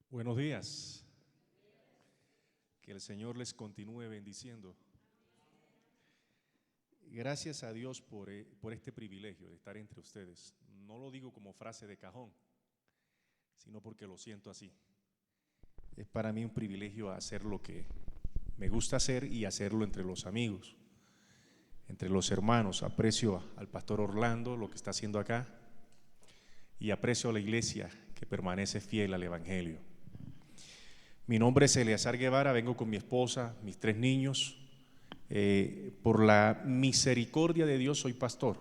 Buenos días. Que el Señor les continúe bendiciendo. Gracias a Dios por este privilegio de estar entre ustedes. No lo digo como frase de cajón, sino porque lo siento así. Es para mí un privilegio hacer lo que me gusta hacer y hacerlo entre los amigos, entre los hermanos. Aprecio al pastor Orlando, lo que está haciendo acá, y aprecio a la iglesia que permanece fiel al Evangelio. Mi nombre es Eleazar Guevara, vengo con mi esposa, mis 3 niños. Por la misericordia de Dios soy pastor,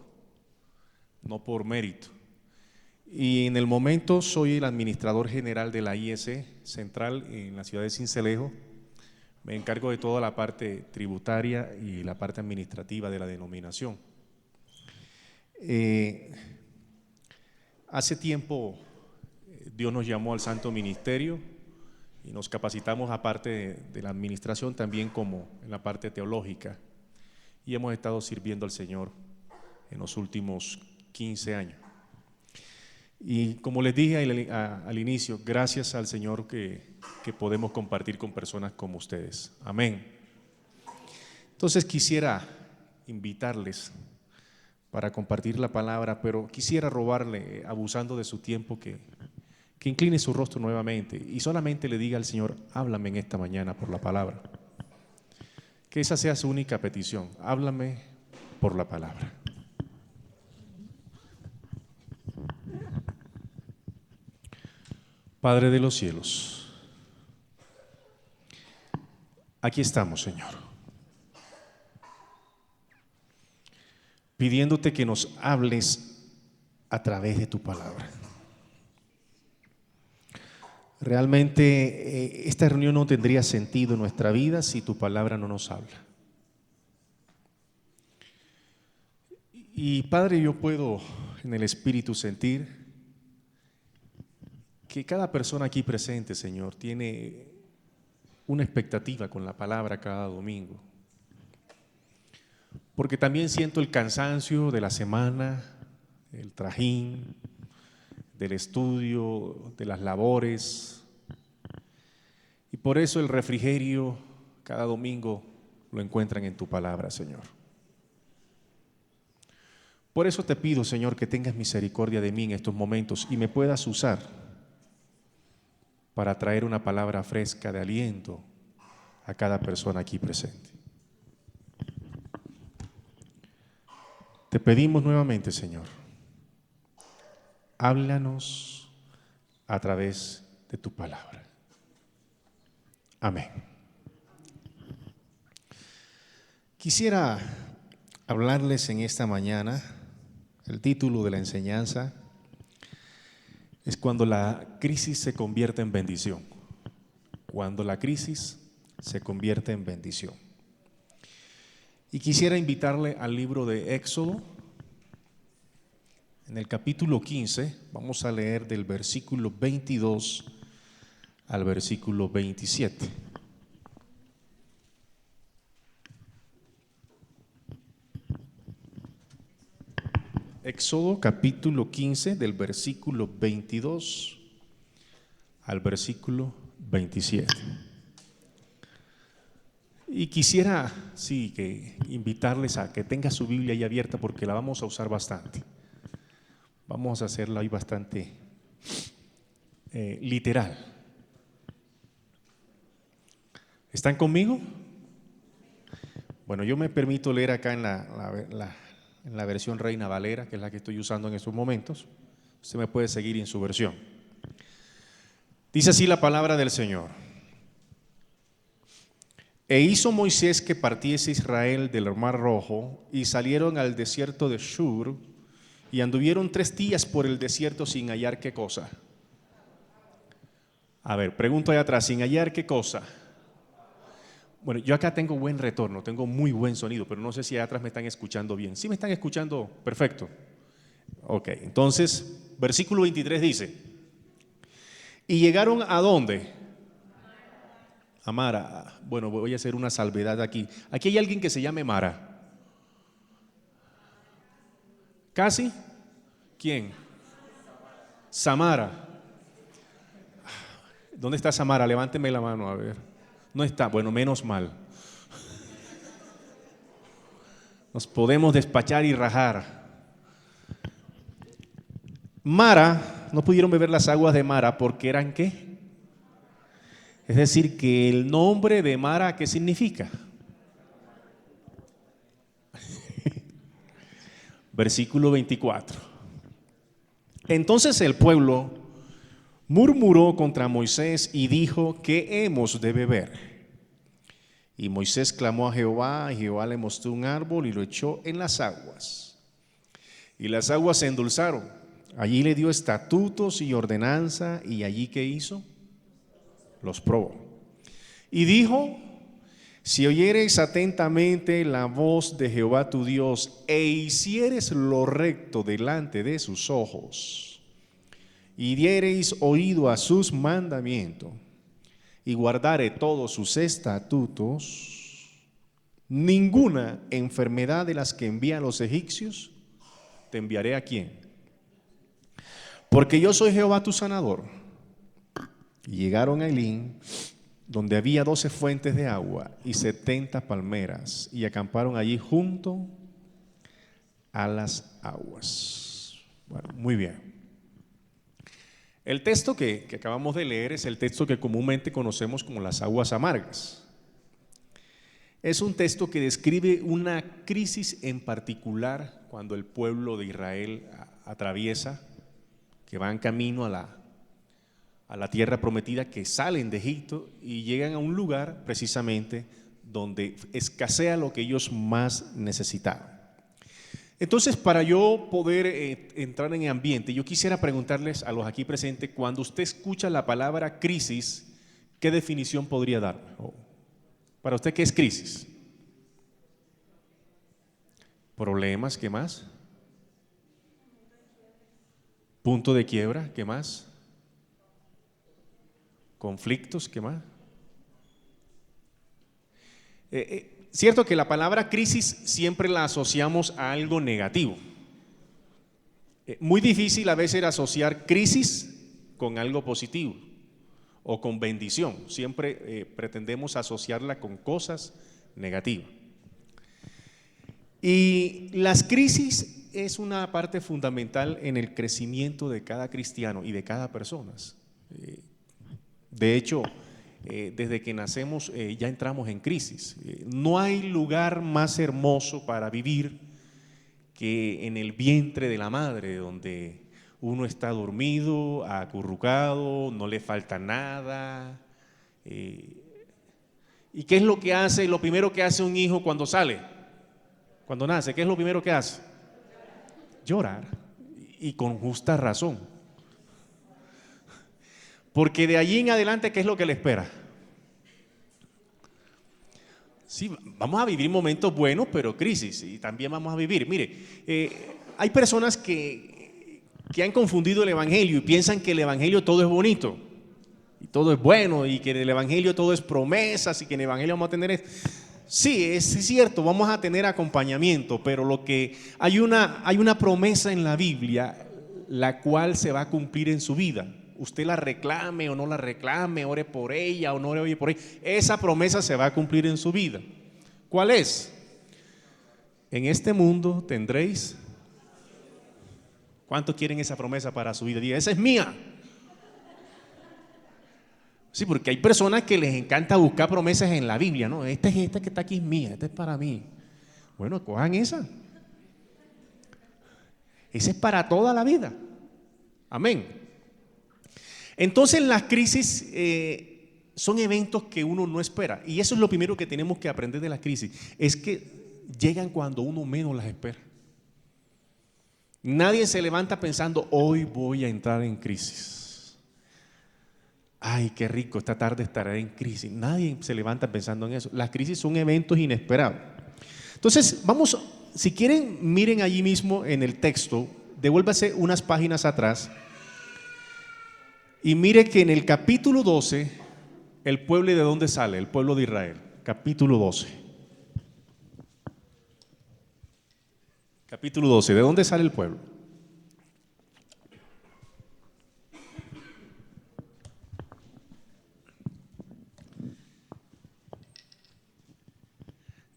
no por mérito. Y en el momento soy el administrador general de la IEC Central en la ciudad de Sincelejo. Me encargo de toda la parte tributaria y la parte administrativa de la denominación. Hace tiempo Dios nos llamó al Santo Ministerio y nos capacitamos aparte de la administración también como en la parte teológica, y hemos estado sirviendo al Señor en los últimos 15 años. Y como les dije al inicio, gracias al Señor que podemos compartir con personas como ustedes. Amén. Entonces quisiera invitarles para compartir la palabra, pero quisiera robarle, abusando de su tiempo, que incline su rostro nuevamente y solamente le diga al Señor: háblame en esta mañana por la palabra. Que esa sea su única petición: háblame por la palabra. Padre de los cielos, aquí estamos, Señor, pidiéndote que nos hables a través de tu palabra. Realmente esta reunión no tendría sentido en nuestra vida si tu palabra no nos habla. Y Padre, yo puedo en el Espíritu sentir que cada persona aquí presente, Señor, tiene una expectativa con la palabra cada domingo. Porque también siento el cansancio de la semana, el trajín, del estudio, de las labores. Y por eso el refrigerio cada domingo lo encuentran en tu palabra, Señor. Por eso te pido, Señor, que tengas misericordia de mí en estos momentos y me puedas usar para traer una palabra fresca de aliento a cada persona aquí presente. Te pedimos nuevamente, Señor, háblanos a través de tu palabra. Amén. Quisiera hablarles en esta mañana, el título de la enseñanza es cuando la crisis se convierte en bendición. Cuando la crisis se convierte en bendición. Y quisiera invitarle al libro de Éxodo, en el capítulo 15, vamos a leer del versículo 22 al versículo 27. Éxodo capítulo 15 del versículo 22 al versículo 27. Y quisiera, que invitarles a que tengan su Biblia ahí abierta porque la vamos a usar bastante. Vamos a hacerla ahí bastante literal. ¿Están conmigo? Bueno, yo me permito leer acá en la versión Reina Valera, que es la que estoy usando en estos momentos. Usted me puede seguir en su versión. Dice así la palabra del Señor. E hizo Moisés que partiese Israel del Mar Rojo y salieron al desierto de Shur y anduvieron 3 días por el desierto sin hallar qué cosa. A ver, pregunto allá atrás, ¿sin hallar qué cosa? Bueno, yo acá tengo buen retorno, tengo muy buen sonido, pero no sé si allá atrás me están escuchando bien. ¿Sí me están escuchando? Perfecto. Ok, entonces, versículo 23 dice: ¿y llegaron a dónde? A Mara. Bueno, voy a hacer una salvedad aquí. Aquí hay alguien que se llame Mara. ¿Casi? ¿Quién? Samara. ¿Dónde está Samara? Levánteme la mano, a ver. No está, bueno, menos mal. Nos podemos despachar y rajar. Mara, no pudieron beber las aguas de Mara porque eran ¿qué? Es decir, que el nombre de Mara, ¿qué significa? Versículo 24. Entonces el pueblo murmuró contra Moisés y dijo: ¿qué hemos de beber? Y Moisés clamó a Jehová, y Jehová le mostró un árbol y lo echó en las aguas. Y las aguas se endulzaron. Allí le dio estatutos y ordenanza, y allí ¿qué hizo? Los probó. Y dijo: si oyereis atentamente la voz de Jehová tu Dios, e hiciereis lo recto delante de sus ojos, y diereis oído a sus mandamientos, y guardare todos sus estatutos, ninguna enfermedad de las que envían los egipcios te enviaré ¿a quién? Porque yo soy Jehová tu sanador. Y llegaron a Elín, donde había 12 fuentes de agua y 70 palmeras, y acamparon allí junto a las aguas. Bueno, muy bien. El texto que acabamos de leer es el texto que comúnmente conocemos como las aguas amargas. Es un texto que describe una crisis en particular cuando el pueblo de Israel atraviesa, que van camino a la tierra prometida, que salen de Egipto y llegan a un lugar precisamente donde escasea lo que ellos más necesitaban. Entonces, para yo poder entrar en ambiente, yo quisiera preguntarles a los aquí presentes: cuando usted escucha la palabra crisis, ¿qué definición podría dar? Para usted, ¿qué es crisis? Problemas, ¿qué más? Punto de quiebra, ¿qué más? Conflictos, ¿qué más? Cierto que la palabra crisis siempre la asociamos a algo negativo. Muy difícil a veces asociar crisis con algo positivo o con bendición. Siempre pretendemos asociarla con cosas negativas. Y las crisis es una parte fundamental en el crecimiento de cada cristiano y de cada persona. De hecho, desde que nacemos ya entramos en crisis. No hay lugar más hermoso para vivir que en el vientre de la madre, donde uno está dormido, acurrucado, no le falta nada. ¿Y qué es lo que hace? Lo primero que hace un hijo cuando sale, cuando nace, ¿qué es lo primero que hace? Llorar, y con justa razón. Porque de allí en adelante, ¿qué es lo que le espera? Sí, vamos a vivir momentos buenos, pero crisis, y también vamos a vivir. Mire, hay personas que han confundido el evangelio y piensan que el evangelio todo es bonito y todo es bueno, y que en el evangelio todo es promesas, y que en el evangelio vamos a tener sí, es cierto, vamos a tener acompañamiento, pero hay una promesa en la Biblia la cual se va a cumplir en su vida. Usted la reclame o no la reclame, ore por ella o no ore por ella, esa promesa se va a cumplir en su vida. ¿Cuál es? En este mundo tendréis. ¿Cuántos quieren esa promesa para su vida? Diga: esa es mía. Sí, porque hay personas que les encanta buscar promesas en la Biblia, ¿no? Esta que está aquí es mía, esta es para mí. Bueno, cojan esa. Esa es para toda la vida. Amén. Entonces las crisis son eventos que uno no espera, y eso es lo primero que tenemos que aprender de las crisis, es que llegan cuando uno menos las espera. Nadie se levanta pensando: hoy voy a entrar en crisis. Ay, qué rico, esta tarde estaré en crisis. Nadie se levanta pensando en eso. Las crisis son eventos inesperados. Entonces, vamos, si quieren, miren allí mismo en el texto, devuélvase unas páginas atrás. Y mire que en el capítulo 12, el pueblo, ¿de dónde sale? El pueblo de Israel. Capítulo 12. Capítulo 12, ¿de dónde sale el pueblo?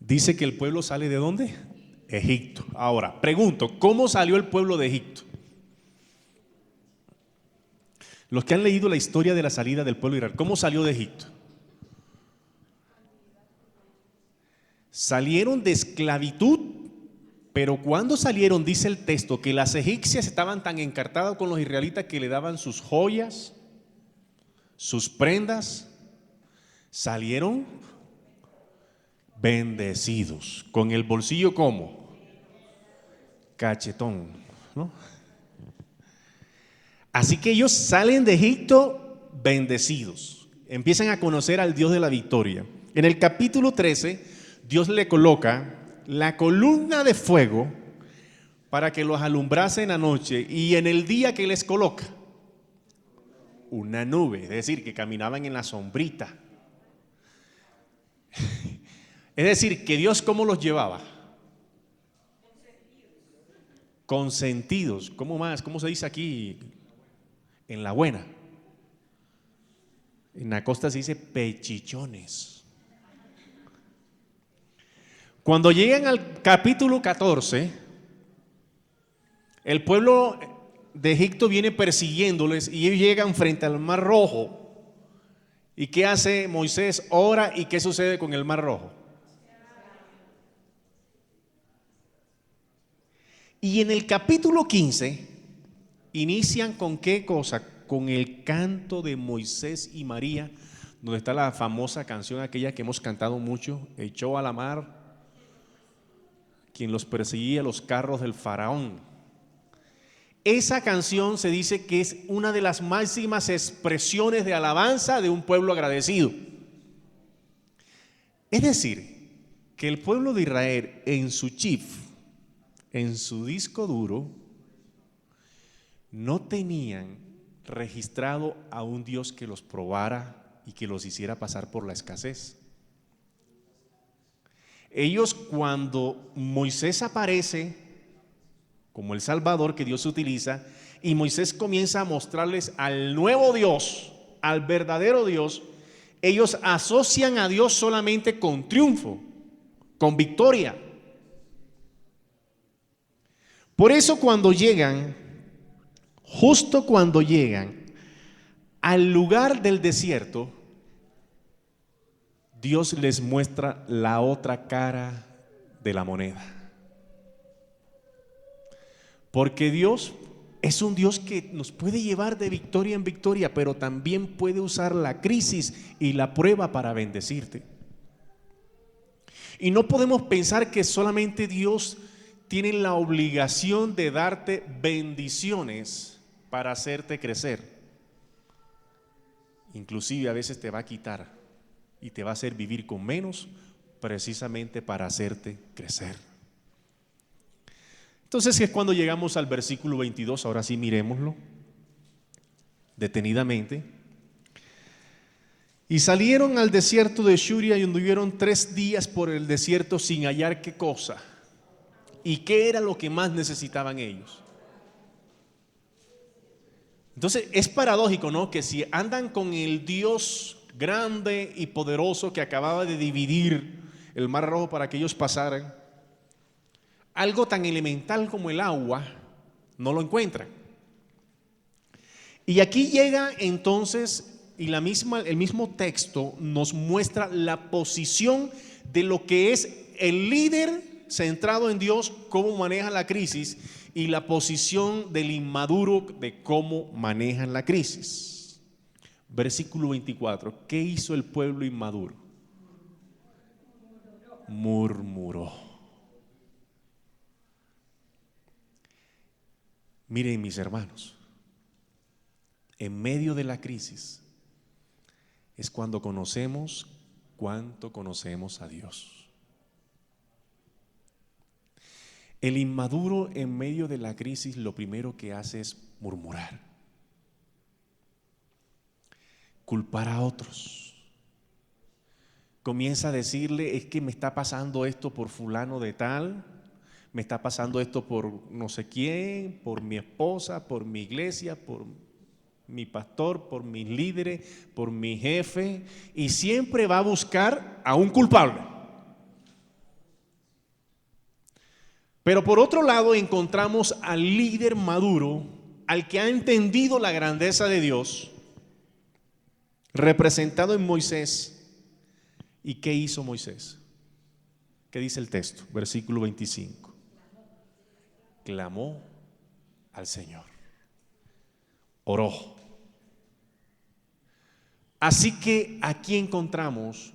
Dice que el pueblo sale ¿de dónde? Egipto. Ahora, pregunto, ¿cómo salió el pueblo de Egipto? Los que han leído la historia de la salida del pueblo de Israel, ¿cómo salió de Egipto? Salieron de esclavitud, pero cuando salieron, dice el texto, que las egipcias estaban tan encartadas con los israelitas que le daban sus joyas, sus prendas, salieron bendecidos, con el bolsillo como cachetón, ¿no? Así que ellos salen de Egipto bendecidos, empiezan a conocer al Dios de la victoria. En el capítulo 13, Dios le coloca la columna de fuego para que los alumbrase en la noche, y en el día que les coloca una nube, es decir, que caminaban en la sombrita. Es decir, que Dios, ¿cómo los llevaba? Consentidos. ¿Cómo más? ¿Cómo se dice aquí? En la buena. En la costa se dice pechichones. Cuando llegan al capítulo 14, el pueblo de Egipto viene persiguiéndoles y ellos llegan frente al Mar Rojo. ¿Y qué hace Moisés? Ora. ¿Y qué sucede con el Mar Rojo? Y en el capítulo 15 inician con qué cosa, con el canto de Moisés y María, donde está la famosa canción aquella que hemos cantado mucho, echó a la mar quien los perseguía los carros del faraón. Esa canción se dice que es una de las máximas expresiones de alabanza de un pueblo agradecido. Es decir, que el pueblo de Israel en su chip, en su disco duro, no tenían registrado a un Dios que los probara y que los hiciera pasar por la escasez. Ellos, cuando Moisés aparece como el Salvador que Dios utiliza, y Moisés comienza a mostrarles al nuevo Dios, al verdadero Dios, ellos asocian a Dios solamente con triunfo, con victoria. Por eso cuando llegan, justo cuando llegan al lugar del desierto, Dios les muestra la otra cara de la moneda. Porque Dios es un Dios que nos puede llevar de victoria en victoria, pero también puede usar la crisis y la prueba para bendecirte. Y no podemos pensar que solamente Dios tiene la obligación de darte bendiciones para hacerte crecer. Inclusive a veces te va a quitar y te va a hacer vivir con menos, precisamente para hacerte crecer. Entonces es cuando llegamos al versículo 22, ahora sí miremoslo detenidamente. Y salieron al desierto de Shuria y anduvieron 3 días por el desierto sin hallar qué cosa. ¿Y qué era lo que más necesitaban ellos? Entonces es paradójico, ¿no? Que si andan con el Dios grande y poderoso que acababa de dividir el Mar Rojo para que ellos pasaran, algo tan elemental como el agua no lo encuentran. Y aquí llega entonces, y el mismo texto nos muestra la posición de lo que es el líder centrado en Dios, cómo maneja la crisis, y la posición del inmaduro de cómo manejan la crisis. Versículo 24, ¿qué hizo el pueblo inmaduro? Murmuró. Miren, mis hermanos, en medio de la crisis es cuando conocemos cuánto conocemos a Dios. El inmaduro en medio de la crisis lo primero que hace es murmurar, culpar a otros. Comienza a decirle, es que me está pasando esto por fulano de tal, me está pasando esto por no sé quién, por mi esposa, por mi iglesia, por mi pastor, por mis líderes, por mi jefe, y siempre va a buscar a un culpable. Pero por otro lado encontramos al líder maduro, al que ha entendido la grandeza de Dios, representado en Moisés. ¿Y qué hizo Moisés? ¿Qué dice el texto? Versículo 25. Clamó al Señor. Oró. Así que aquí encontramos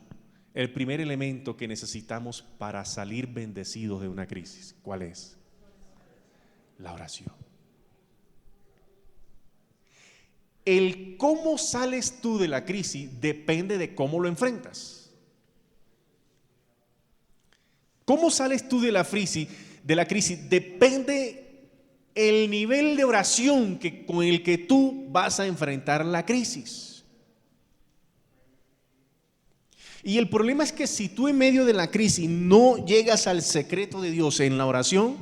el primer elemento que necesitamos para salir bendecidos de una crisis. ¿Cuál es? La oración. El cómo sales tú de la crisis depende de cómo lo enfrentas. ¿Cómo sales tú de la crisis? Depende el nivel de oración con el que tú vas a enfrentar la crisis. Y el problema es que si tú en medio de la crisis no llegas al secreto de Dios en la oración,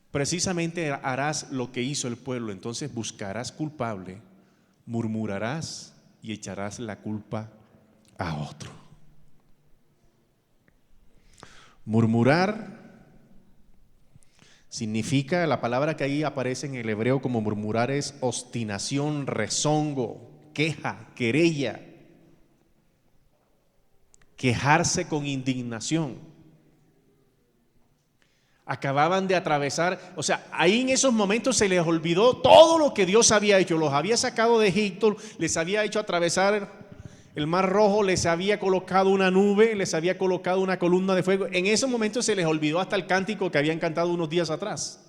precisamente harás lo que hizo el pueblo. Entonces buscarás culpable, murmurarás y echarás la culpa a otro. Murmurar significa, la palabra que ahí aparece en el hebreo como murmurar es obstinación, rezongo, queja, querella. Quejarse con indignación. Acababan de atravesar, o sea, ahí en esos momentos se les olvidó todo lo que Dios había hecho. Los había sacado de Egipto, les había hecho atravesar el Mar Rojo, les había colocado una nube, les había colocado una columna de fuego. En esos momentos se les olvidó hasta el cántico que habían cantado unos días atrás.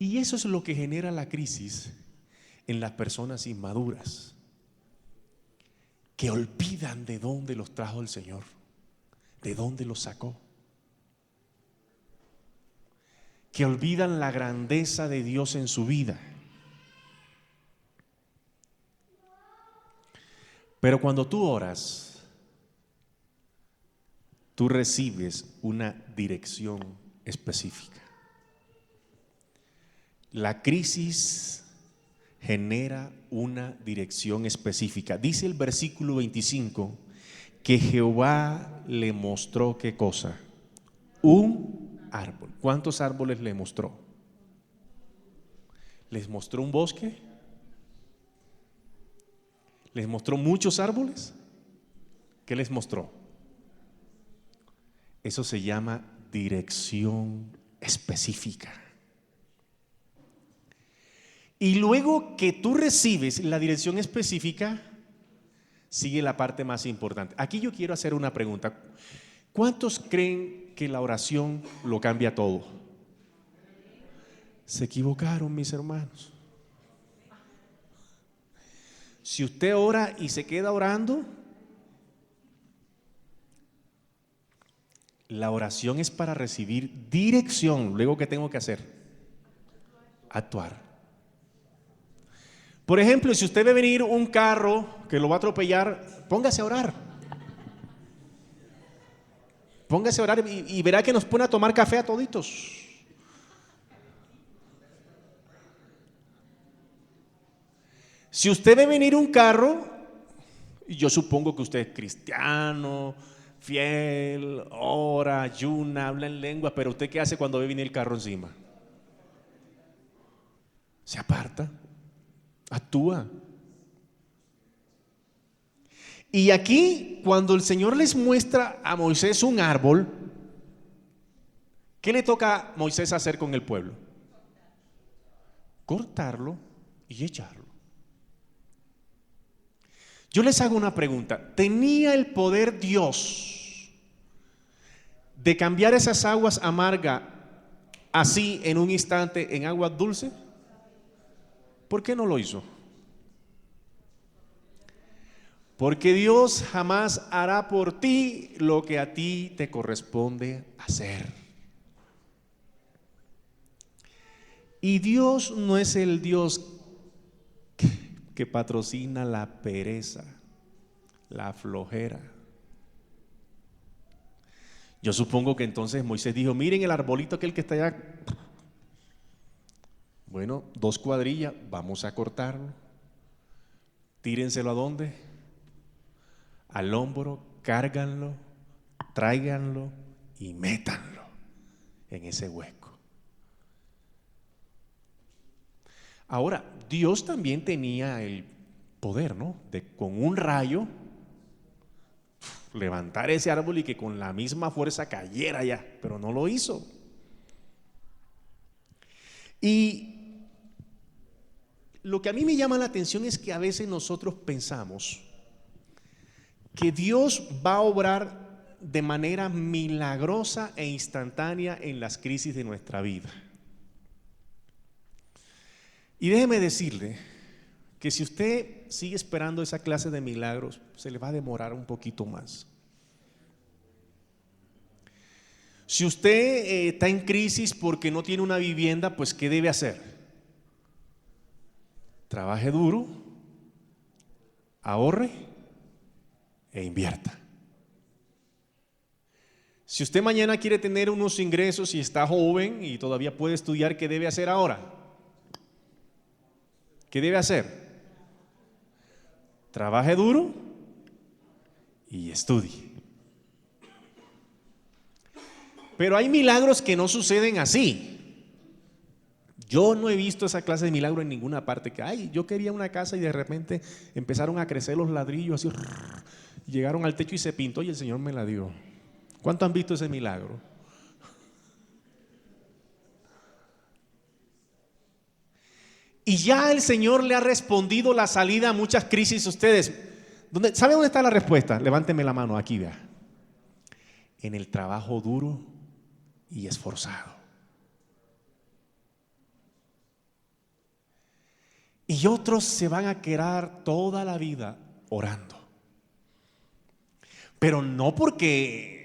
Y eso es lo que genera la crisis en las personas inmaduras, que olvidan de dónde los trajo el Señor, de dónde los sacó, que olvidan la grandeza de Dios en su vida. Pero cuando tú oras, tú recibes una dirección específica. La crisis genera una dirección específica. Dice el versículo 25 que Jehová le mostró ¿qué cosa? Un árbol. ¿Cuántos árboles le mostró? ¿Les mostró un bosque? ¿Les mostró muchos árboles? ¿Qué les mostró? Eso se llama dirección específica. Y luego que tú recibes la dirección específica, sigue la parte más importante. Aquí yo quiero hacer una pregunta. ¿Cuántos creen que la oración lo cambia todo? Se equivocaron, mis hermanos. Si usted ora y se queda orando, la oración es para recibir dirección. Luego, ¿qué tengo que hacer? Actuar. Por ejemplo, si usted ve venir un carro que lo va a atropellar, póngase a orar. Póngase a orar y verá que nos pone a tomar café a toditos. Si usted ve venir un carro, y yo supongo que usted es cristiano, fiel, ora, ayuna, habla en lengua, pero ¿usted qué hace cuando ve venir el carro encima? Se aparta. Actúa. Y aquí, cuando el Señor les muestra a Moisés un árbol, ¿qué le toca a Moisés hacer con el pueblo? Cortarlo y echarlo. Yo les hago una pregunta. ¿Tenía el poder Dios de cambiar esas aguas amargas así en un instante en aguas dulces? ¿Por qué no lo hizo? Porque Dios jamás hará por ti lo que a ti te corresponde hacer. Y Dios no es el Dios que patrocina la pereza, la flojera. Yo supongo que entonces Moisés dijo: miren el arbolito aquel que está allá. Bueno, 2 cuadrillas, vamos a cortarlo. Tírenselo ¿a dónde? Al hombro, cárganlo tráiganlo y métanlo en ese hueco. Ahora, Dios también tenía el poder, ¿no? De con un rayo levantar ese árbol y que con la misma fuerza cayera ya, pero no lo hizo. Y lo que a mí me llama la atención es que a veces nosotros pensamos que Dios va a obrar de manera milagrosa e instantánea en las crisis de nuestra vida. Y déjeme decirle que si usted sigue esperando esa clase de milagros, se le va a demorar un poquito más. Si usted está en crisis porque no tiene una vivienda, pues ¿qué debe hacer? Trabaje duro, ahorre e invierta. Si usted mañana quiere tener unos ingresos y está joven y todavía puede estudiar, ¿qué debe hacer ahora? ¿Qué debe hacer? Trabaje duro y estudie. Pero hay milagros que no suceden así. Yo no he visto esa clase de milagro en ninguna parte. Que ay, yo quería una casa y de repente empezaron a crecer los ladrillos así, llegaron al techo y se pintó y el Señor me la dio. ¿Cuántos han visto ese milagro? Y ya el Señor le ha respondido la salida a muchas crisis a ustedes. ¿Sabe dónde está la respuesta? Levánteme la mano, aquí vea. En el trabajo duro y esforzado. Y otros se van a quedar toda la vida orando. Pero no porque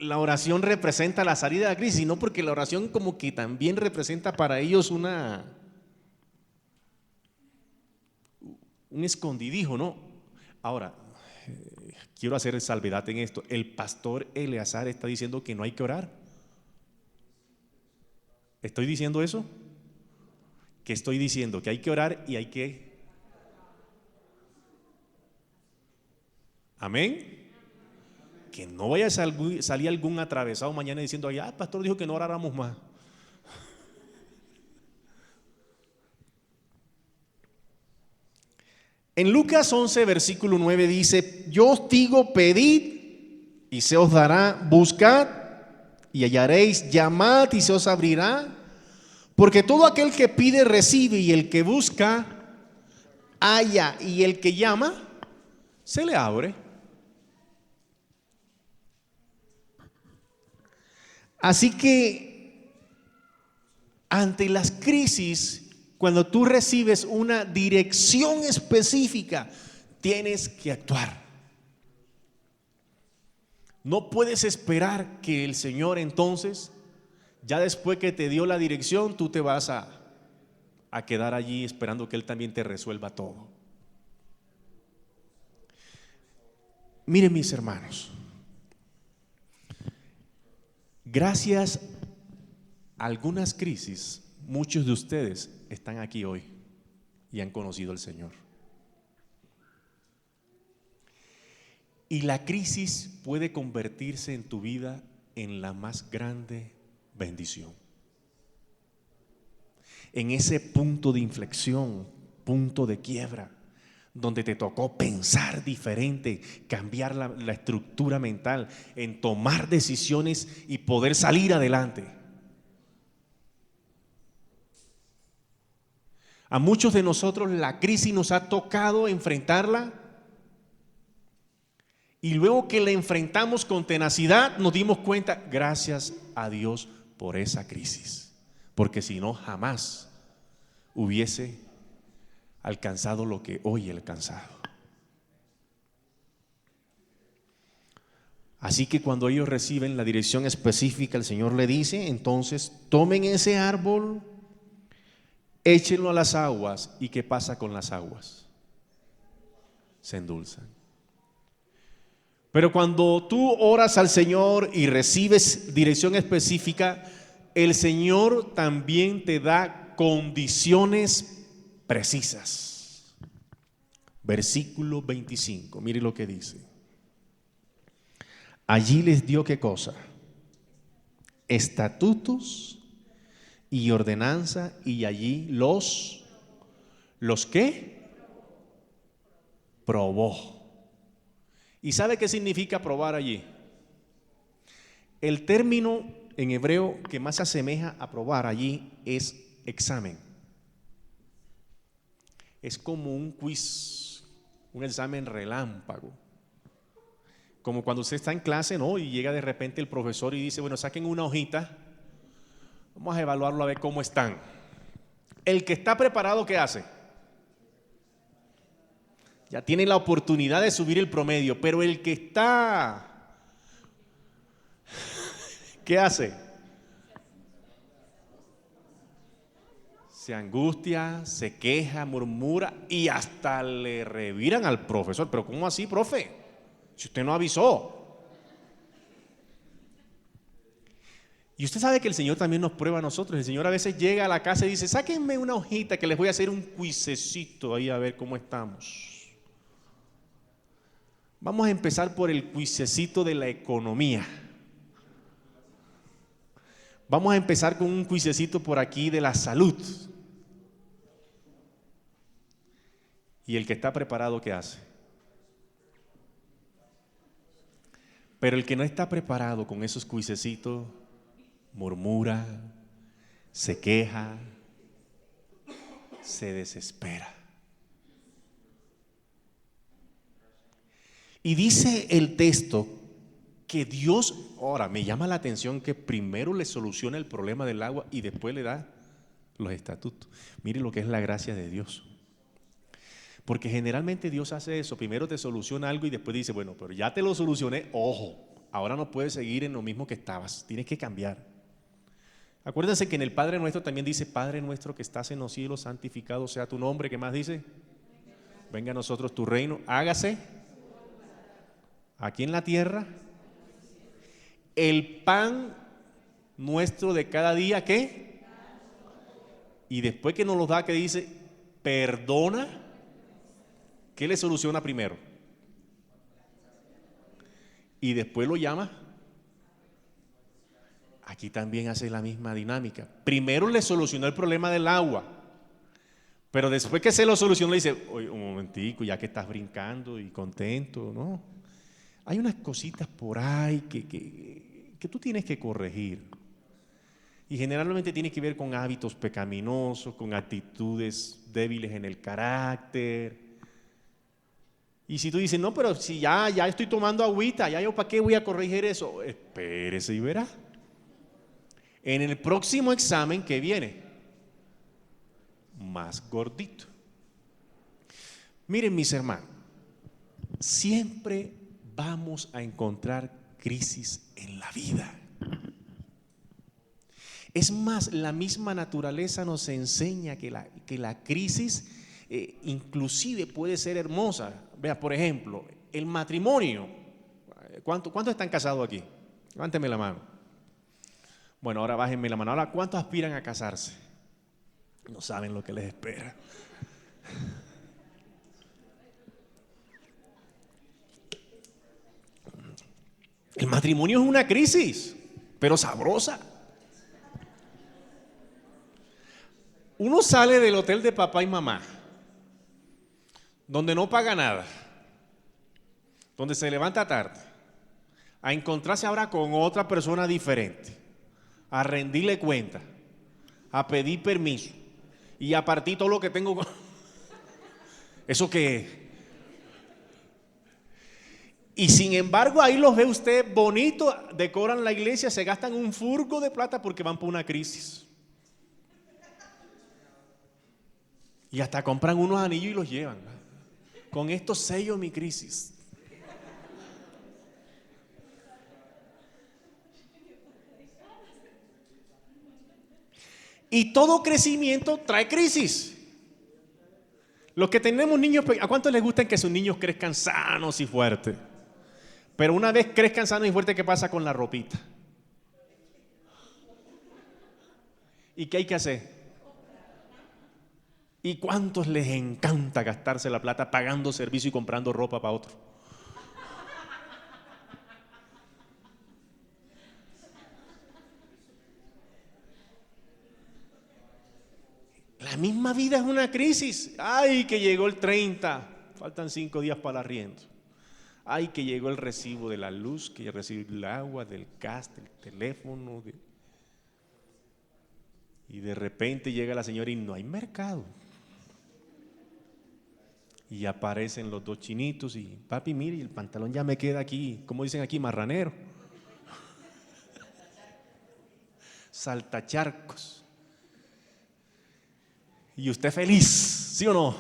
la oración representa la salida de la crisis, sino porque la oración como que también representa para ellos un escondidijo, ¿no? Ahora, quiero hacer salvedad en esto. El pastor Eleazar está diciendo que no hay que orar. ¿Estoy diciendo eso? Que estoy diciendo que hay que orar y hay que... Amén. Que no vaya a salir algún atravesado mañana diciendo, el pastor dijo que no oráramos más. En Lucas 11, versículo 9 dice, yo os digo, pedid y se os dará, buscad y hallaréis, llamad y se os abrirá, porque todo aquel que pide recibe y el que busca halla y el que llama se le abre. Así que ante las crisis, cuando tú recibes una dirección específica, tienes que actuar. No puedes esperar que el Señor entonces, ya después que te dio la dirección, tú te vas a quedar allí esperando que Él también te resuelva todo. Miren, mis hermanos, gracias a algunas crisis, muchos de ustedes están aquí hoy y han conocido al Señor. Y la crisis puede convertirse en tu vida en la más grande bendición. En ese punto de inflexión, punto de quiebra, donde te tocó pensar diferente, cambiar la estructura mental, en tomar decisiones y poder salir adelante. A muchos de nosotros la crisis nos ha tocado enfrentarla y luego que la enfrentamos con tenacidad nos dimos cuenta, gracias a Dios por esa crisis, porque si no jamás hubiese alcanzado lo que hoy he alcanzado. Así que cuando ellos reciben la dirección específica, el Señor le dice, entonces tomen ese árbol, échenlo a las aguas. ¿Y qué pasa con las aguas? Se endulzan. Pero cuando tú oras al Señor y recibes dirección específica, el Señor también te da condiciones precisas. Versículo 25, mire lo que dice. allí les dio ¿qué cosa? Estatutos y ordenanza, y allí ¿los qué? Probó. ¿Y sabe qué significa probar allí? El término en hebreo que más se asemeja a probar allí es examen. Es como un quiz, un examen relámpago. Como cuando usted está en clase, ¿no? Y llega de repente el profesor y dice, bueno, saquen una hojita, vamos a evaluarlo a ver cómo están. El que está preparado, ¿qué hace? Ya tiene la oportunidad de subir el promedio, pero el que está, ¿qué hace? Se angustia, se queja, murmura y hasta le reviran al profesor. Pero ¿cómo así, profe? Si usted no avisó. Y usted sabe que el Señor también nos prueba a nosotros. El Señor a veces llega a la casa y dice, sáquenme una hojita que les voy a hacer un cuisecito ahí a ver cómo estamos. Vamos a empezar por el cuisecito de la economía. Vamos a empezar con un cuisecito por aquí de la salud. Y el que está preparado, ¿qué hace? Pero el que no está preparado con esos cuisecitos, murmura, se queja, se desespera. Y dice el texto que Dios, ahora me llama la atención que primero le soluciona el problema del agua y después le da los estatutos. Mire lo que es la gracia de Dios. Porque generalmente Dios hace eso, primero te soluciona algo y después dice, bueno, pero ya te lo solucioné, ojo, ahora no puedes seguir en lo mismo que estabas, tienes que cambiar. Acuérdense que en el Padre Nuestro también dice, Padre nuestro que estás en los cielos, santificado sea tu nombre. ¿Qué más dice? Venga a nosotros tu reino, hágase aquí en la tierra. El pan nuestro de cada día, ¿qué? Y después que nos lo da, ¿qué dice? Perdona. ¿Qué le soluciona primero? Y después lo llama. Aquí también hace la misma dinámica. Primero le solucionó el problema del agua, pero después que se lo solucionó le dice, oye, un momentico, ya que estás brincando y contento, ¿no? Hay unas cositas por ahí que tú tienes que corregir. Y generalmente tiene que ver con hábitos pecaminosos, con actitudes débiles en el carácter. Y si tú dices, no, pero si ya estoy tomando agüita, ya yo para qué voy a corregir eso, espérese y verá. En el próximo examen que viene, más gordito. Miren mis hermanos, siempre vamos a encontrar crisis en la vida. Es más, la misma naturaleza nos enseña que la crisis inclusive puede ser hermosa. Vea, por ejemplo, el matrimonio. ¿Cuántos están casados aquí? Levánteme la mano. Bueno, ahora bájenme la mano. Ahora, ¿cuántos aspiran a casarse? No saben lo que les espera. El matrimonio es una crisis, pero sabrosa. Uno sale del hotel de papá y mamá, donde no paga nada, donde se levanta tarde, a encontrarse ahora con otra persona diferente, a rendirle cuenta, a pedir permiso y a partir todo lo que tengo. ¿Eso qué es? Y sin embargo ahí los ve usted bonito, decoran la iglesia, se gastan un furgo de plata porque van por una crisis. Y hasta compran unos anillos y los llevan. Con esto sello mi crisis. Y todo crecimiento trae crisis. Los que tenemos niños, ¿a cuántos les gusta que sus niños crezcan sanos y fuertes? Pero una vez crezcan sanos y fuertes, ¿qué pasa con la ropita? ¿Y qué hay que hacer? ¿Y cuántos les encanta gastarse la plata pagando servicio y comprando ropa para otro? misma vida es una crisis. Ay, que llegó el 30, faltan 5 días para el arriendo. Ay, que llegó el recibo de la luz, que ya recibí el agua, del gas, del teléfono. Y de repente llega la señora y no hay mercado. Y aparecen los 2 chinitos y papi, mire, el pantalón ya me queda aquí, como dicen aquí, marranero. Saltacharcos. Y usted feliz, ¿sí o no?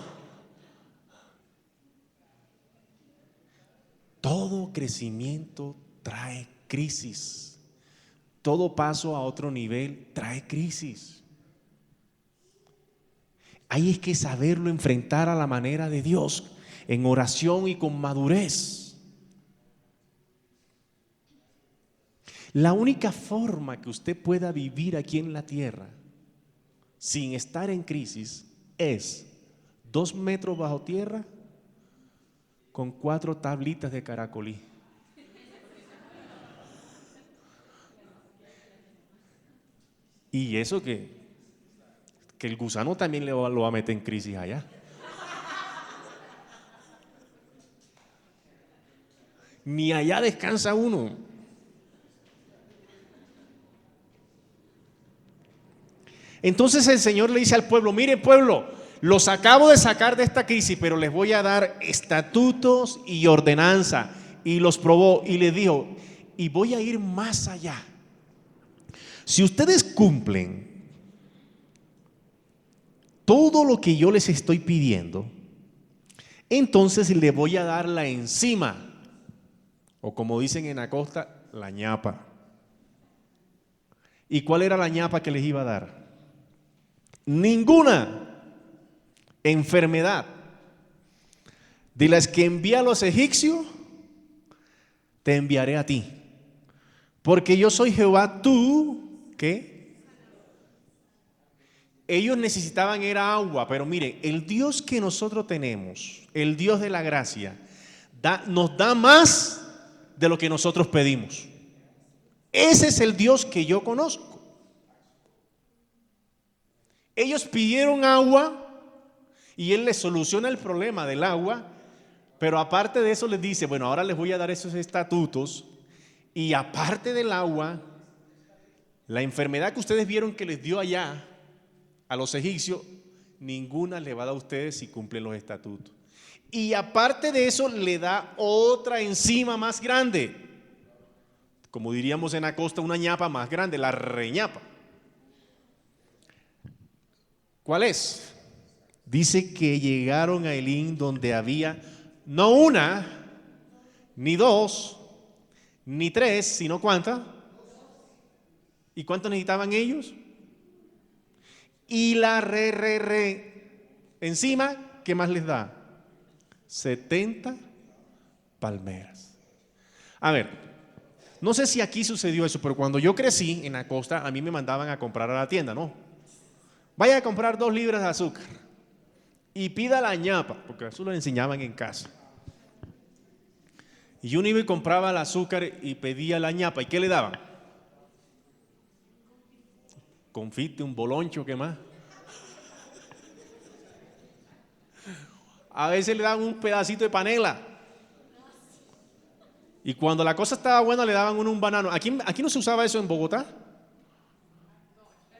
Todo crecimiento trae crisis. Todo paso a otro nivel trae crisis. Hay que saberlo enfrentar a la manera de Dios, en oración y con madurez. La única forma que usted pueda vivir aquí en la tierra sin estar en crisis es 2 metros bajo tierra con 4 tablitas de caracolí. Y eso que el gusano también lo va a meter en crisis allá. Ni allá descansa uno. Entonces el Señor le dice al pueblo: mire pueblo, los acabo de sacar de esta crisis, pero les voy a dar estatutos y ordenanza. Y los probó y les dijo: y voy a ir más allá. Si ustedes cumplen todo lo que yo les estoy pidiendo, entonces le voy a dar la encima, o como dicen en la costa, la ñapa. ¿Y cuál era la ñapa que les iba a dar? Ninguna enfermedad de las que envié a los egipcios te enviaré a ti, porque yo soy Jehová, tú, ¿qué? Ellos necesitaban era agua, pero miren, el Dios que nosotros tenemos, el Dios de la gracia, nos da más de lo que nosotros pedimos. Ese es el Dios que yo conozco. Ellos pidieron agua y Él les soluciona el problema del agua, pero aparte de eso les dice: bueno, ahora les voy a dar esos estatutos, y aparte del agua, la enfermedad que ustedes vieron que les dio allá a los egipcios, ninguna le va a dar a ustedes si cumplen los estatutos. Y aparte de eso, le da otra encima más grande. Como diríamos en la costa, una ñapa más grande, la reñapa. ¿Cuál es? Dice que llegaron a Elín, donde había no una, ni 2, ni 3, sino ¿cuántas? ¿Y cuánto necesitaban ellos? Y la encima, ¿qué más les da? 70 palmeras. A ver, no sé si aquí sucedió eso, pero cuando yo crecí en la costa, a mí me mandaban a comprar a la tienda, ¿no? Vaya a comprar 2 libras de azúcar y pida la ñapa, porque eso lo enseñaban en casa. Y yo iba y compraba el azúcar y pedía la ñapa. ¿Y qué le daban? Confite, un boloncho, ¿qué más? A veces le daban un pedacito de panela. Y cuando la cosa estaba buena le daban un banano. Aquí no se usaba eso en Bogotá.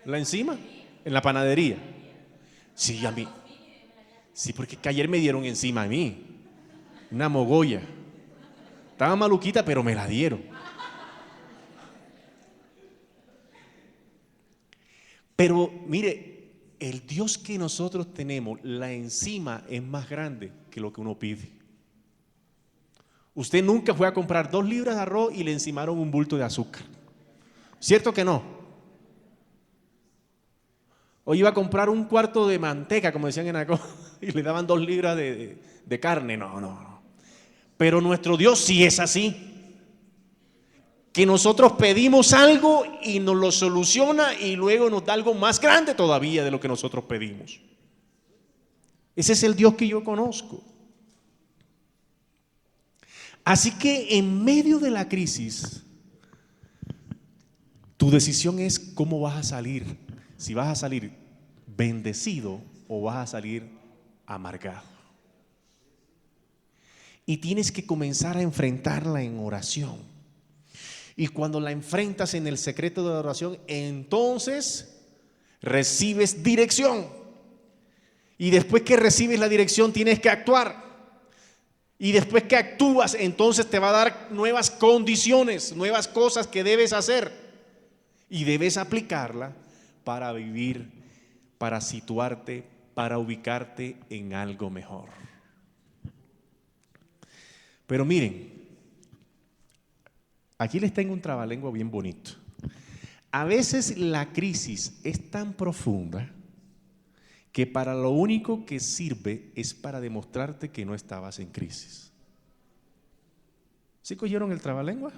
La encima, en la panadería. Sí, a mí. Sí, porque ayer me dieron encima a mí. Una mogolla. Estaba maluquita, pero me la dieron. Pero mire, el Dios que nosotros tenemos, la encima es más grande que lo que uno pide. Usted nunca fue a comprar 2 libras de arroz y le encimaron un bulto de azúcar. ¿Cierto que no? O iba a comprar un cuarto de manteca, como decían en la y le daban 2 libras de carne. No. Pero nuestro Dios sí es así. Que nosotros pedimos algo y nos lo soluciona y luego nos da algo más grande todavía de lo que nosotros pedimos. Ese es el Dios que yo conozco. Así que en medio de la crisis, tu decisión es cómo vas a salir. Si vas a salir bendecido o vas a salir amargado. Y tienes que comenzar a enfrentarla en oración. Y cuando la enfrentas en el secreto de la oración, entonces recibes dirección. Y después que recibes la dirección, tienes que actuar. Y después que actúas, entonces te va a dar nuevas condiciones, nuevas cosas que debes hacer. Y debes aplicarla para vivir, para situarte, para ubicarte en algo mejor. Pero miren, aquí les tengo un trabalengua bien bonito. A veces la crisis es tan profunda que para lo único que sirve es para demostrarte que no estabas en crisis. ¿Sí cogieron el trabalengua?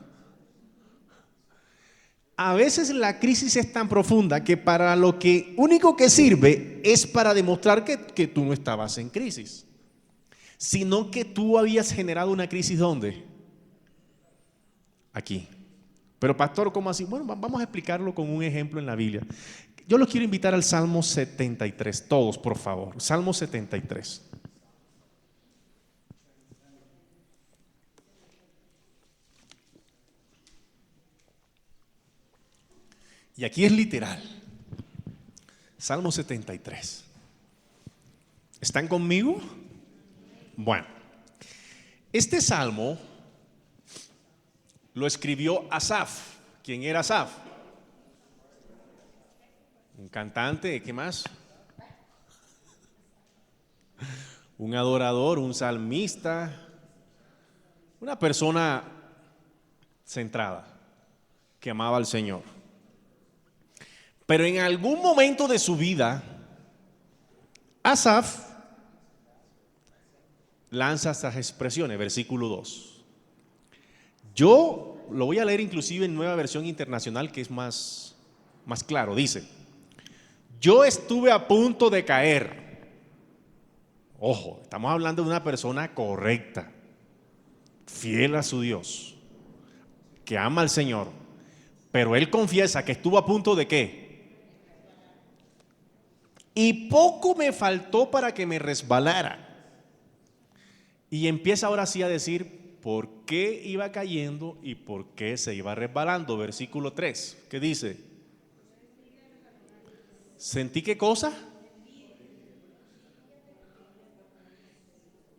A veces la crisis es tan profunda que para lo que único que sirve es para demostrar que tú no estabas en crisis, sino que tú habías generado una crisis. ¿Dónde? Aquí. Pero pastor, ¿cómo así? Bueno, vamos a explicarlo con un ejemplo en la Biblia. Yo los quiero invitar al Salmo 73, todos por favor, Salmo 73. Y aquí es literal. Salmo 73. ¿Están conmigo? Bueno, este salmo lo escribió Asaf. ¿Quién era Asaf? Un cantante, ¿qué más? Un adorador, un salmista, una persona centrada que amaba al Señor. Pero en algún momento de su vida, Asaf lanza estas expresiones, versículo 2. Yo lo voy a leer inclusive en Nueva Versión Internacional, que es más claro. Dice: yo estuve a punto de caer. Ojo, estamos hablando de una persona correcta, fiel a su Dios, que ama al Señor. Pero él confiesa que estuvo a punto de ¿qué? Y poco me faltó para que me resbalara. Y empieza ahora sí a decir por qué iba cayendo y por qué se iba resbalando. Versículo 3, ¿qué dice? ¿Sentí qué cosa?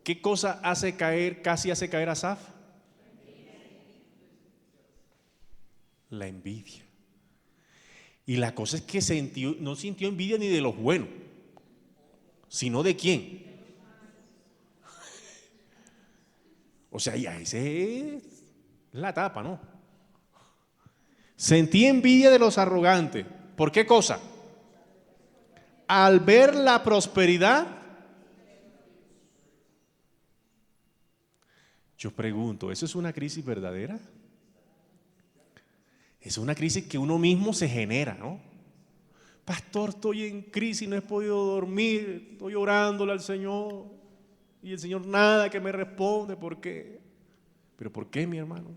¿Qué cosa hace caer, casi hace caer a Asaf? La envidia. Y la cosa es que no sintió envidia ni de los buenos, sino de quién. O sea, ya ese es la tapa, ¿no? Sentí envidia de los arrogantes. ¿Por qué cosa? Al ver la prosperidad. Yo pregunto, ¿eso es una crisis verdadera? Es una crisis que uno mismo se genera, ¿no? Pastor, estoy en crisis, no he podido dormir, estoy orándole al Señor y el Señor nada que me responde. ¿Por qué? ¿Pero por qué, mi hermano?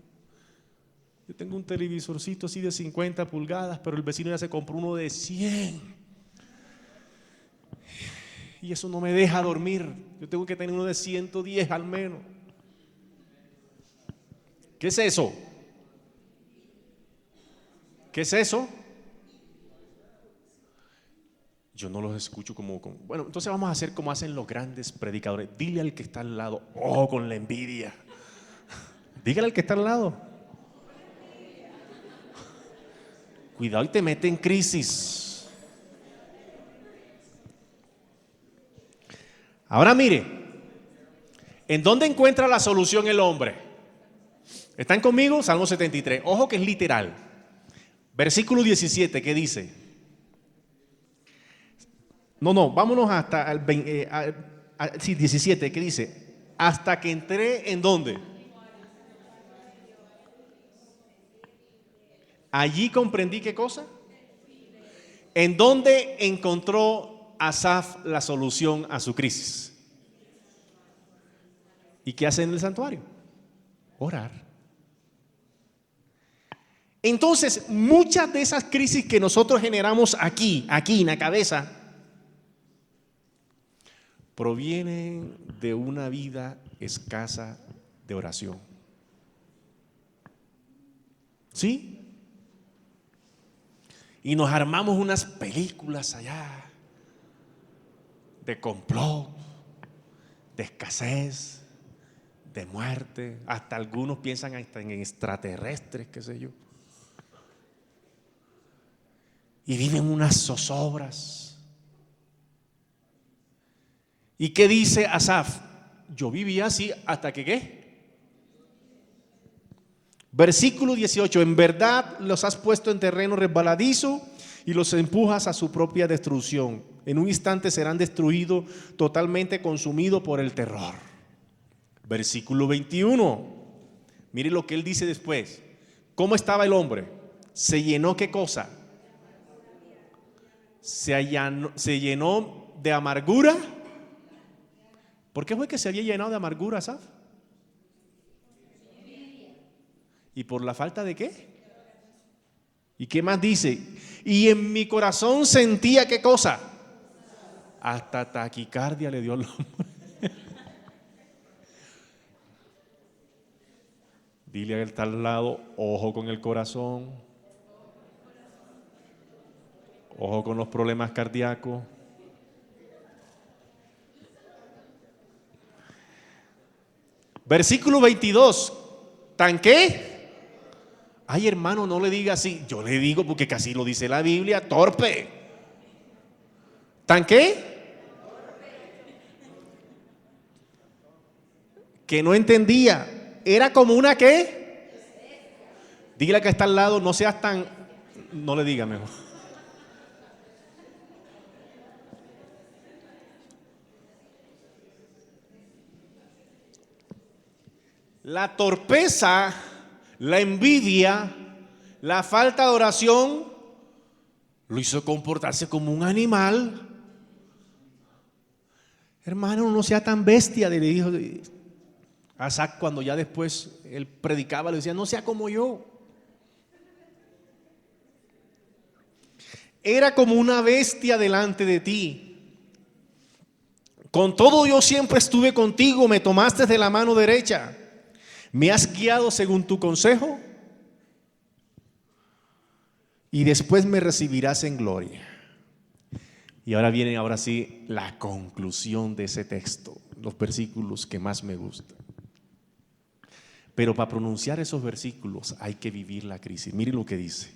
Yo tengo un televisorcito así de 50 pulgadas, pero el vecino ya se compró uno de 100. Y eso no me deja dormir. Yo tengo que tener uno de 110 al menos. ¿Qué es eso? ¿Qué es eso? Yo no los escucho como. Bueno, entonces vamos a hacer como hacen los grandes predicadores. Dile al que está al lado, oh, con la envidia. Dígale al que está al lado. Cuidado y te mete en crisis. Ahora mire, ¿en dónde encuentra la solución el hombre? ¿Están conmigo? Salmo 73. Ojo que es literal. Versículo 17, ¿qué dice? No, vámonos hasta el 17, ¿qué dice? Hasta que entré, ¿en dónde? Allí comprendí, ¿qué cosa? ¿En dónde encontró Asaf la solución a su crisis? ¿Y qué hace en el santuario? Orar. Entonces, muchas de esas crisis que nosotros generamos aquí en la cabeza, provienen de una vida escasa de oración. ¿Sí? Y nos armamos unas películas allá de complot, de escasez, de muerte. Hasta algunos piensan hasta en extraterrestres, qué sé yo. Y viven unas zozobras. ¿Y qué dice Asaf? Yo vivía así hasta que ¿qué? Versículo 18, en verdad los has puesto en terreno resbaladizo y los empujas a su propia destrucción. En un instante serán destruidos, totalmente consumidos por el terror. Versículo 21, mire lo que él dice después. ¿Cómo estaba el hombre? ¿Se llenó qué cosa? Se llenó de amargura. ¿Por qué fue que se había llenado de amargura, Asaf? ¿Y por la falta de qué? ¿Y qué más dice? Y en mi corazón sentía ¿qué cosa? Hasta taquicardia le dio al hombre. Dile al tal lado, ojo con el corazón, ojo con los problemas cardíacos. Versículo 22, ¿tan qué? Ay, hermano, no le diga así. Yo le digo porque casi lo dice la Biblia, torpe. ¿Tan qué? Que no entendía. Era como una ¿qué? Dígale que está al lado, no seas tan. No le diga mejor. La torpeza, la envidia, la falta de oración lo hizo comportarse como un animal. Hermano, no sea tan bestia, le dijo a Asaf cuando ya después él predicaba, le decía, no sea como yo. Era como una bestia delante de ti. Con todo yo siempre estuve contigo, me tomaste de la mano derecha. ¿Me has guiado según tu consejo? Y después me recibirás en gloria. Y ahora viene, ahora sí, la conclusión de ese texto, los versículos que más me gustan. Pero para pronunciar esos versículos hay que vivir la crisis. Mire lo que dice.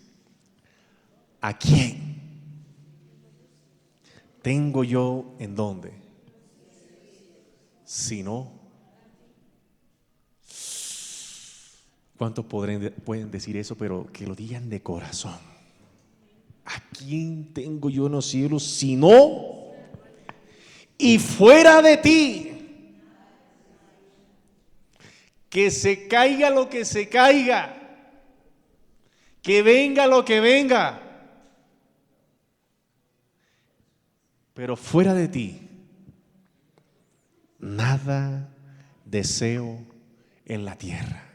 ¿A quién tengo yo en dónde? Si no, ¿cuántos pueden decir eso? Pero que lo digan de corazón. ¿A quién tengo yo en los cielos si no? Y fuera de ti, que se caiga lo que se caiga, que venga lo que venga, pero fuera de ti, nada deseo en la tierra.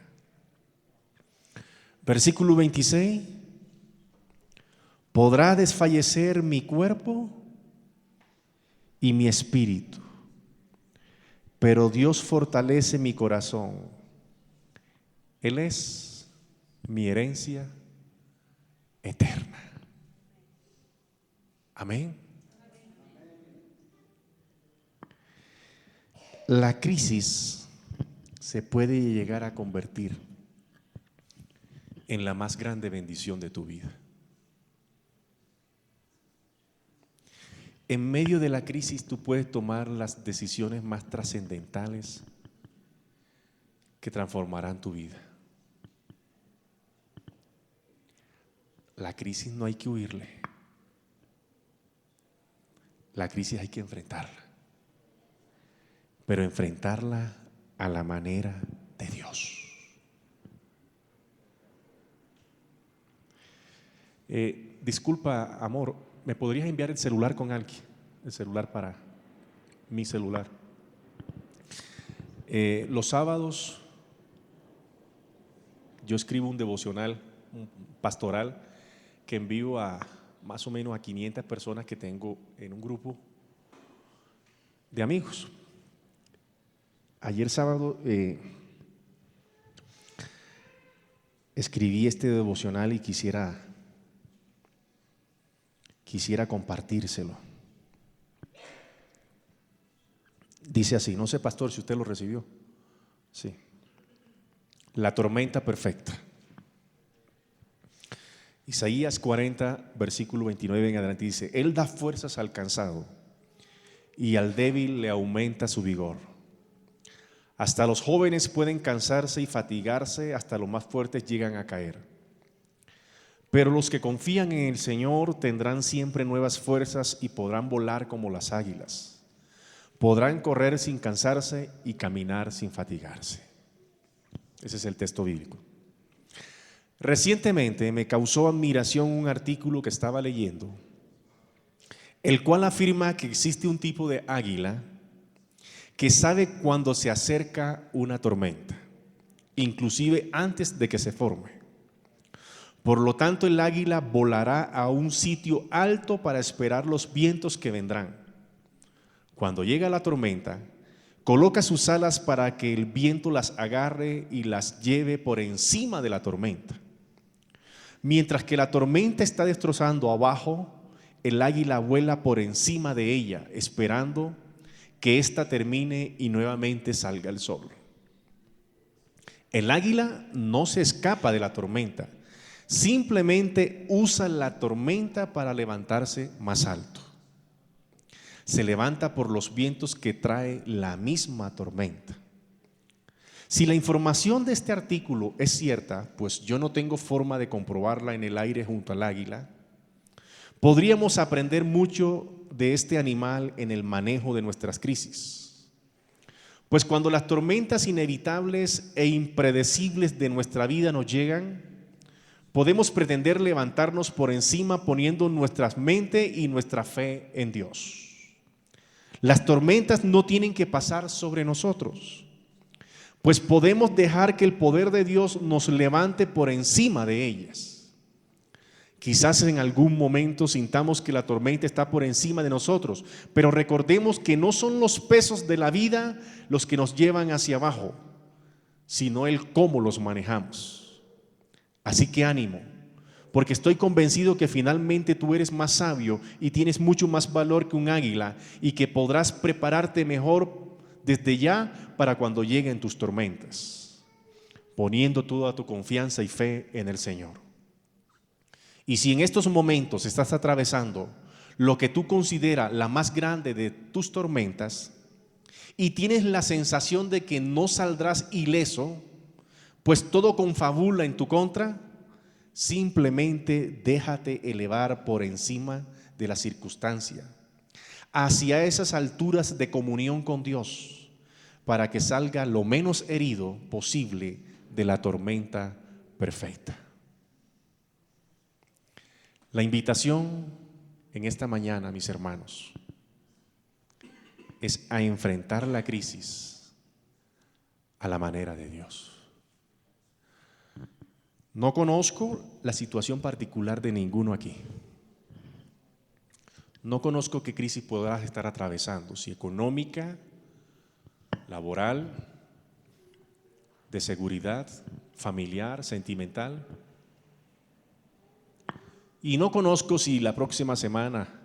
Versículo 26. Podrá desfallecer mi cuerpo y mi espíritu, pero Dios fortalece mi corazón. Él es mi herencia eterna. Amén. La crisis se puede llegar a convertir en la más grande bendición de tu vida. En medio de la crisis tú puedes tomar las decisiones más trascendentales que transformarán tu vida. La crisis no hay que huirle. La crisis hay que enfrentarla. Pero enfrentarla a la manera de Dios. Disculpa, amor, ¿me podrías enviar el celular con alguien? El celular para mi celular. Los sábados yo escribo un devocional, un pastoral, que envío a más o menos a 500 personas que tengo en un grupo de amigos. Ayer sábado escribí este devocional y quisiera compartírselo. Dice así, no sé, pastor, si usted lo recibió. Sí. La tormenta perfecta. Isaías 40, versículo 29 en adelante dice: Él da fuerzas al cansado y al débil le aumenta su vigor. Hasta los jóvenes pueden cansarse y fatigarse, hasta los más fuertes llegan a caer. Pero los que confían en el Señor tendrán siempre nuevas fuerzas y podrán volar como las águilas. Podrán correr sin cansarse y caminar sin fatigarse. Ese es el texto bíblico. Recientemente me causó admiración un artículo que estaba leyendo, el cual afirma que existe un tipo de águila que sabe cuando se acerca una tormenta, inclusive antes de que se forme. Por lo tanto, el águila volará a un sitio alto para esperar los vientos que vendrán. Cuando llega la tormenta, coloca sus alas para que el viento las agarre y las lleve por encima de la tormenta. Mientras que la tormenta está destrozando abajo, el águila vuela por encima de ella, esperando que ésta termine y nuevamente salga el sol. El águila no se escapa de la tormenta, simplemente usa la tormenta para levantarse más alto. Se levanta por los vientos que trae la misma tormenta. Si la información de este artículo es cierta, pues yo no tengo forma de comprobarla en el aire junto al águila, podríamos aprender mucho de este animal en el manejo de nuestras crisis. Pues cuando las tormentas inevitables e impredecibles de nuestra vida nos llegan, podemos pretender levantarnos por encima poniendo nuestra mente y nuestra fe en Dios. Las tormentas no tienen que pasar sobre nosotros, pues podemos dejar que el poder de Dios nos levante por encima de ellas. Quizás en algún momento sintamos que la tormenta está por encima de nosotros, pero recordemos que no son los pesos de la vida los que nos llevan hacia abajo, sino el cómo los manejamos. Así que ánimo, porque estoy convencido que finalmente tú eres más sabio y tienes mucho más valor que un águila y que podrás prepararte mejor desde ya para cuando lleguen tus tormentas, poniendo toda tu confianza y fe en el Señor. Y si en estos momentos estás atravesando lo que tú consideras la más grande de tus tormentas y tienes la sensación de que no saldrás ileso, pues todo confabula en tu contra, simplemente déjate elevar por encima de la circunstancia, hacia esas alturas de comunión con Dios, para que salga lo menos herido posible de la tormenta perfecta. La invitación en esta mañana, mis hermanos, es a enfrentar la crisis a la manera de Dios. No conozco la situación particular de ninguno aquí. No conozco qué crisis podrás estar atravesando, si económica, laboral, de seguridad, familiar, sentimental. Y no conozco si la próxima semana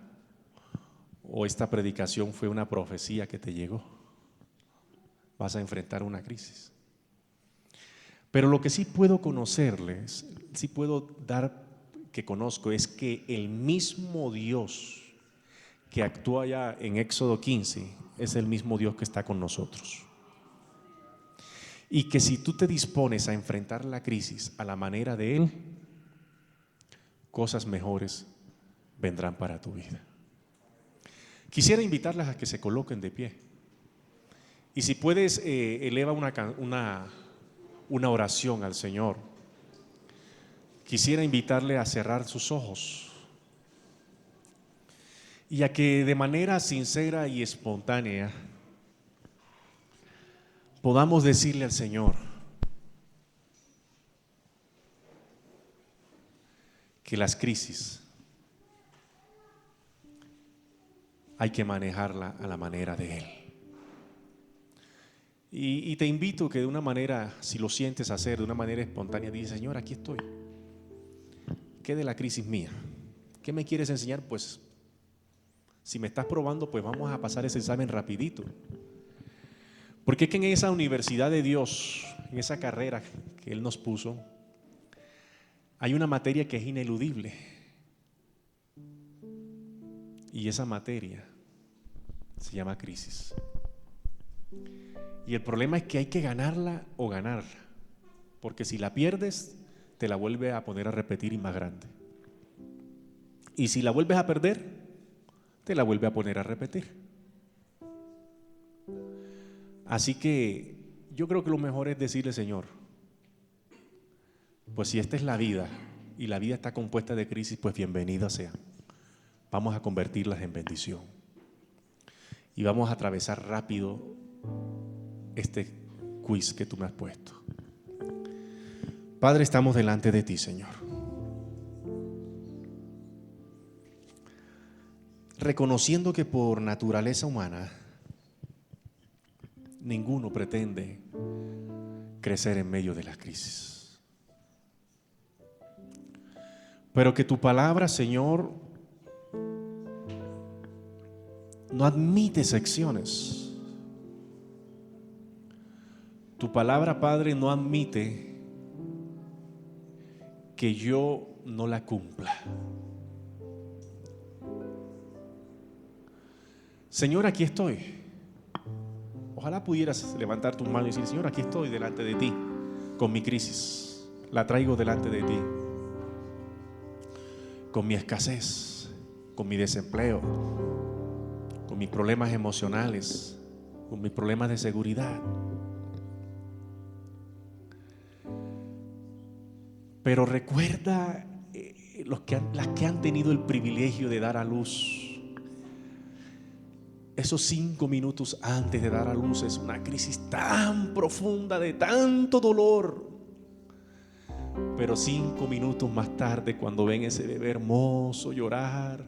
o esta predicación fue una profecía que te llegó. Vas a enfrentar una crisis. Pero lo que sí puedo conocerles, sí puedo dar que conozco, es que el mismo Dios que actúa allá en Éxodo 15 es el mismo Dios que está con nosotros. Y que si tú te dispones a enfrentar la crisis a la manera de Él, cosas mejores vendrán para tu vida. Quisiera invitarlas a que se coloquen de pie. Y si puedes, eleva una oración al Señor. Quisiera invitarle a cerrar sus ojos y a que de manera sincera y espontánea podamos decirle al Señor que las crisis hay que manejarla a la manera de Él. Y te invito que de una manera, si lo sientes hacer, de una manera espontánea, dices: Señor, aquí estoy. ¿Qué de la crisis mía? ¿Qué me quieres enseñar? Pues si me estás probando, pues vamos a pasar ese examen rapidito. Porque es que en esa universidad de Dios, en esa carrera que Él nos puso, hay una materia que es ineludible. Y esa materia se llama crisis. Y el problema es que hay que ganarla o ganarla, porque si la pierdes, te la vuelve a poner a repetir y más grande. Y si la vuelves a perder, te la vuelve a poner a repetir. Así que yo creo que lo mejor es decirle: Señor, pues si esta es la vida y la vida está compuesta de crisis, pues bienvenida sea. Vamos a convertirlas en bendición y vamos a atravesar rápido este quiz que tú me has puesto. Padre, estamos delante de ti, Señor, reconociendo que por naturaleza humana ninguno pretende crecer en medio de las crisis, pero que tu palabra, Señor, no admite excepciones. Tu palabra, Padre, no admite que yo no la cumpla. Señor, aquí estoy. Ojalá pudieras levantar tus manos y decir: Señor, aquí estoy delante de ti con mi crisis. La traigo delante de ti, con mi escasez, con mi desempleo, con mis problemas emocionales, con mis problemas de seguridad. Pero recuerda las que han tenido el privilegio de dar a luz. Esos 5 minutos antes de dar a luz es una crisis tan profunda, de tanto dolor. Pero 5 minutos más tarde, cuando ven ese bebé hermoso llorar,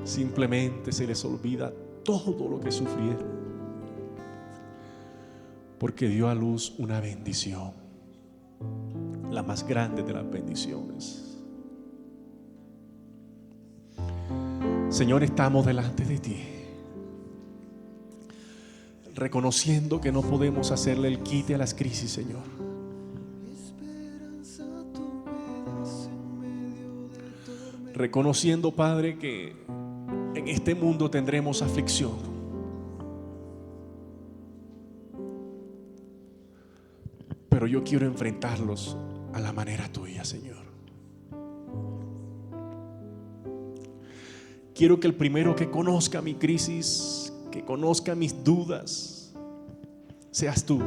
simplemente se les olvida todo lo que sufrieron, porque dio a luz una bendición, la más grande de las bendiciones. Señor, estamos delante de ti, reconociendo que no podemos hacerle el quite a las crisis, Señor. Reconociendo, Padre, que en este mundo tendremos aflicción, pero yo quiero enfrentarlos a la manera tuya, Señor. Quiero que el primero que conozca mi crisis, que conozca mis dudas, seas tú.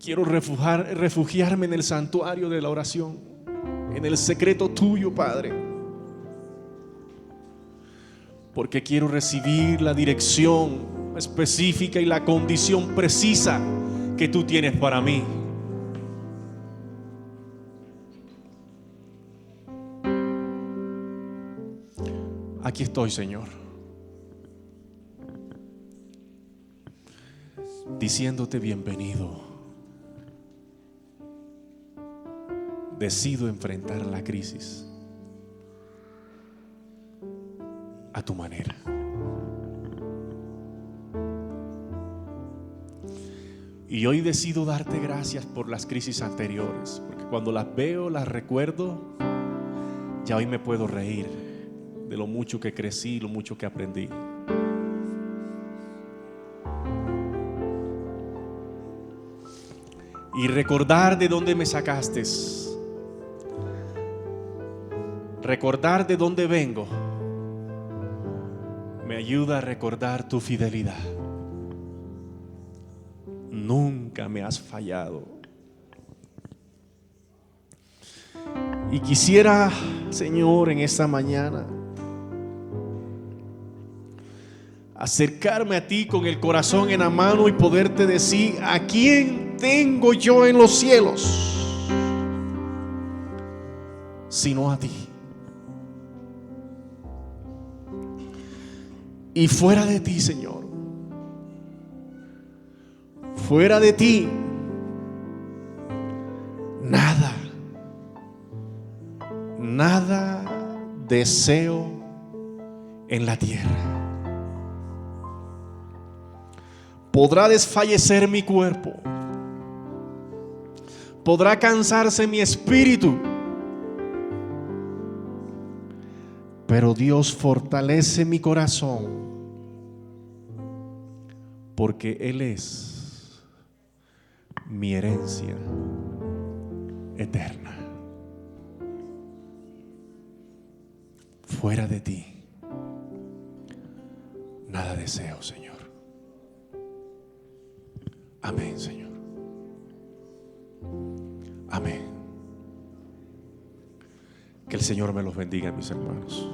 Quiero refugiarme en el santuario de la oración, en el secreto tuyo, Padre, porque quiero recibir la dirección específica y la condición precisa que tú tienes para mí. Aquí estoy, Señor, diciéndote bienvenido. Decido enfrentar la crisis a tu manera. Y hoy decido darte gracias por las crisis anteriores, porque cuando las veo, las recuerdo, ya hoy me puedo reír de lo mucho que crecí, lo mucho que aprendí. Y recordar de dónde me sacaste, recordar de dónde vengo, me ayuda a recordar tu fidelidad. Nunca me has fallado. Y quisiera, Señor, en esta mañana acercarme a ti con el corazón en la mano y poderte decir: ¿a quién tengo yo en los cielos sino a ti? Y fuera de ti, Señor, fuera de ti, nada deseo en la tierra. Podrá desfallecer mi cuerpo, podrá cansarse mi espíritu, pero Dios fortalece mi corazón, porque Él es mi herencia eterna. Fuera de ti, nada deseo, Señor. Amén, Señor. Amén. Que el Señor me los bendiga, mis hermanos.